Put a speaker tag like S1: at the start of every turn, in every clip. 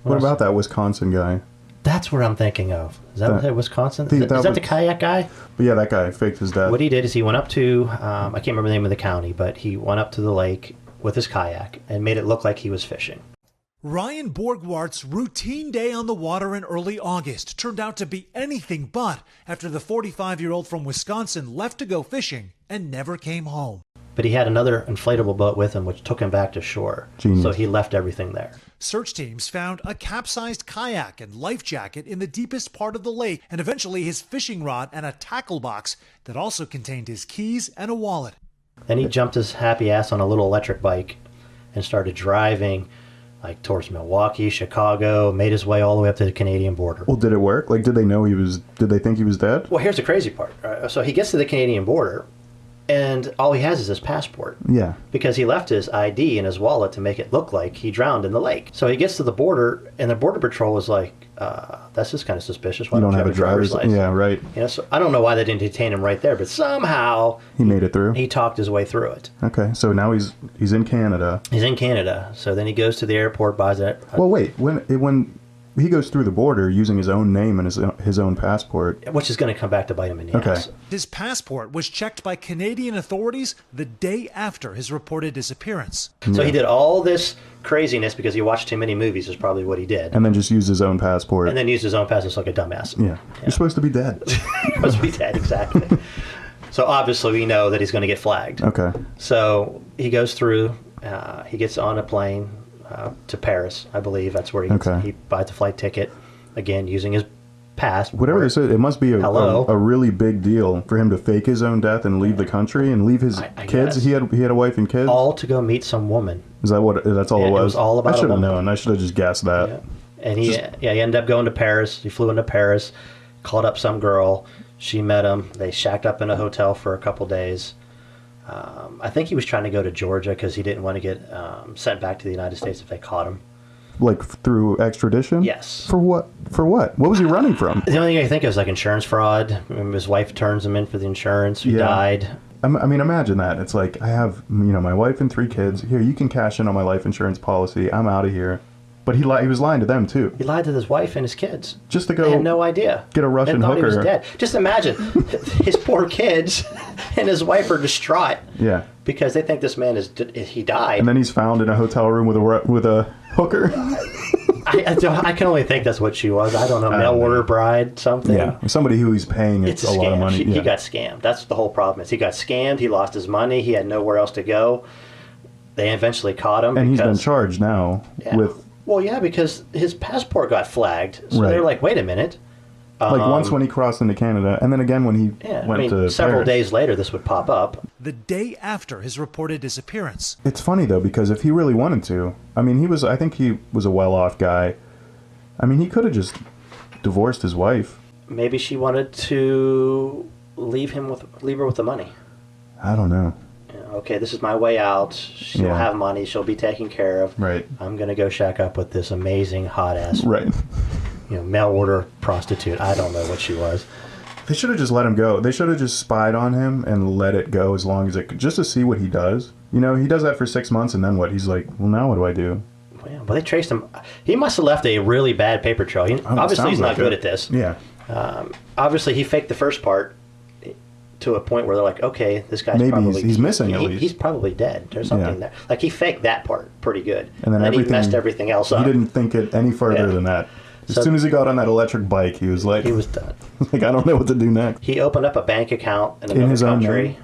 S1: What about that Wisconsin guy?
S2: That's what I'm thinking of. Is that Wisconsin? Is that the kayak guy?
S1: But yeah, that guy faked his death.
S2: What he did is he went up to, I can't remember the name of the county, but he went up to the lake with his kayak and made it look like he was fishing.
S3: Ryan Borgwardt's routine day on the water in early August turned out to be anything but after the 45-year-old from Wisconsin left to go fishing and never came home.
S2: But he had another inflatable boat with him, which took him back to shore.
S1: Genius.
S2: So he left everything there.
S3: Search teams found a capsized kayak and life jacket in the deepest part of the lake, and eventually his fishing rod and a tackle box that also contained his keys and a wallet.
S2: Then he jumped his happy ass on a little electric bike and started driving like towards Milwaukee, Chicago, made his way all the way up to the Canadian border.
S1: Well, did it work? Like, did they think he was dead?
S2: Well, here's the crazy part. So he gets to the Canadian border, and all he has is his passport.
S1: Yeah.
S2: Because he left his ID in his wallet to make it look like he drowned in the lake. So he gets to the border, and the Border Patrol was like, that's just kind of suspicious. Why
S1: you don't have a driver's license? Yeah, right.
S2: You know, so I don't know why they didn't detain him right there, but somehow
S1: he made it through.
S2: He talked his way through it.
S1: Okay, so now he's in Canada.
S2: He's in Canada. So then he goes to the airport, buys it.
S1: Well, wait. When he goes through the border using his own name and his own passport,
S2: which is going to come back to bite him in the ass.
S3: His passport was checked by Canadian authorities the day after his reported disappearance.
S2: So he did all this craziness because he watched too many movies is probably what he did.
S1: And then just used his own passport.
S2: And then used his own passport like a dumbass.
S1: Yeah. You're supposed to be dead.
S2: You're supposed to be dead, exactly. So obviously we know that he's going to get flagged.
S1: Okay.
S2: So he goes through, he gets on a plane to Paris, I believe. That's where he buys the flight ticket, again, using his passport.
S1: Whatever this is, it must be a really big deal for him to fake his own death and leave the country and leave his kids. Guess. He had a wife and kids.
S2: All to go meet some woman.
S1: Is that what? That's all it was.
S2: It was all about.
S1: I should have known. I should have just guessed that.
S2: Yeah. And he ended up going to Paris. He flew into Paris, called up some girl. She met him. They shacked up in a hotel for a couple days. I think he was trying to go to Georgia because he didn't want to get sent back to the United States if they caught him.
S1: Like through extradition?
S2: Yes.
S1: For what? For what? What was he running from?
S2: The only thing I think of is like insurance fraud. His wife turns him in for the insurance. He died.
S1: I mean, imagine that. It's like, I have, my wife and 3 kids. Here, you can cash in on my life insurance policy. I'm out of here. But he was lying to them too.
S2: He lied to his wife and his kids.
S1: Just to go.
S2: They had no idea.
S1: Get a Russian
S2: they thought
S1: hooker.
S2: He was dead. Just imagine, his poor kids and his wife are distraught.
S1: Yeah.
S2: Because they think this man he died.
S1: And then he's found in a hotel room with a hooker.
S2: I can only think that's what she was. I don't know, mail order bride, something.
S1: Yeah, somebody who he's paying a lot of money.
S2: He got scammed. That's the whole problem. He got scammed. He lost his money. He had nowhere else to go. They eventually caught him.
S1: And he's been charged now with.
S2: Well, yeah, because his passport got flagged. So they're like, wait a minute.
S1: Like once when he crossed into Canada, and then again when he went to
S2: several
S1: Paris.
S2: days later, this would pop up.
S3: The day after his reported disappearance.
S1: It's funny though, because if he really wanted to, I think he was a well-off guy. I mean, he could have just divorced his wife.
S2: Maybe she wanted to leave her with the money.
S1: I don't know.
S2: Okay, this is my way out. She'll have money. She'll be taken care of.
S1: Right.
S2: I'm going to go shack up with this amazing hot ass.
S1: Right.
S2: Mail order prostitute. I don't know what she was.
S1: They should have just let him go. They should have just spied on him and let it go as long as it could, just to see what he does. He does that for 6 months, and then what? He's like, well, now what do I do?
S2: Well, they traced him. He must have left a really bad paper trail. Obviously, he's not good at this.
S1: Yeah.
S2: Obviously, he faked the first part to a point where they're like, okay, this guy's
S1: probably... he's missing at least.
S2: He's probably dead. There's something there. Like, he faked that part pretty good.
S1: And then
S2: he messed everything else up.
S1: He didn't think it any further than that. As soon as he got on that electric bike, he was like...
S2: He was done.
S1: Like, I don't know what to do next.
S2: He opened up a bank account in another country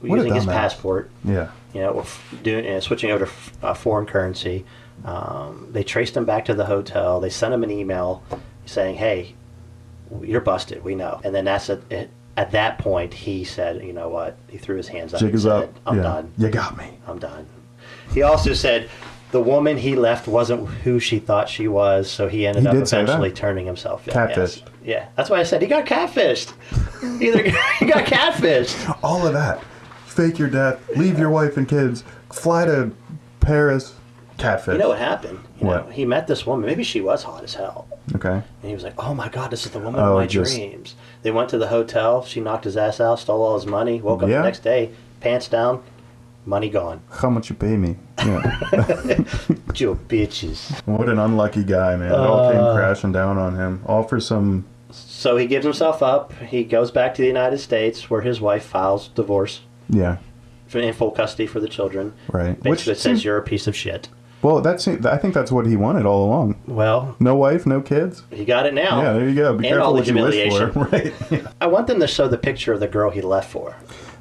S2: using his passport.
S1: Yeah.
S2: Switching over to foreign currency. They traced him back to the hotel. They sent him an email saying, hey, you're busted. We know. And then that's it. At that point, he said, you know what? He threw his hands up.
S1: Jig is up.
S2: I'm done.
S1: You got me.
S2: I'm done. He also said the woman he left wasn't who she thought she was, so he ended up eventually turning himself in.
S1: Catfished.
S2: Yeah, that's why I said he got catfished. He got catfished.
S1: All of that. Fake your death, leave your wife and kids, fly to Paris, catfish.
S2: You know what happened?
S1: What?
S2: He met this woman. Maybe she was hot as hell.
S1: Okay.
S2: And he was like, oh my God, this is the woman of my dreams. They went to the hotel. She knocked his ass out, stole all his money, woke up the next day, pants down, Money gone.
S1: How much you pay me? Yeah.
S2: Joe bitches.
S1: What an unlucky guy, man. It all came crashing down on him. All for some...
S2: So he gives himself up. He goes back to the United States where his wife files divorce.
S1: Yeah.
S2: In full custody for the children.
S1: Right.
S2: Basically says you're a piece of shit.
S1: Well, I think that's what he wanted all along.
S2: Well,
S1: no wife, no kids.
S2: He got it now.
S1: Yeah, there you go. Be
S2: and
S1: careful
S2: all the
S1: what you wish
S2: humiliation.
S1: for. Right. Yeah.
S2: I want them to show the picture of the girl he left for.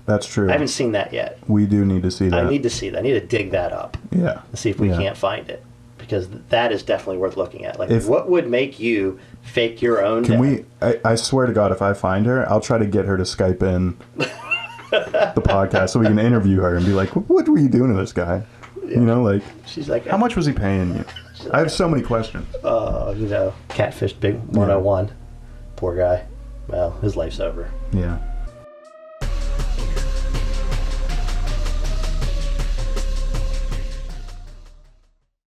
S1: That's true.
S2: I haven't seen that yet.
S1: We do need to see that.
S2: I need to see that. I need to dig that up.
S1: Yeah.
S2: And see if we can't find it, because that is definitely worth looking at. Like, what would make you fake your own?
S1: Can we? I swear to God, if I find her, I'll try to get her to Skype in the podcast so we can interview her and be like, "What were you doing to this guy?" Yeah. You know, like,
S2: she's like,
S1: how much was he paying you? I have so many questions.
S2: Catfish big 101. Poor guy. Well, his life's over.
S1: Yeah.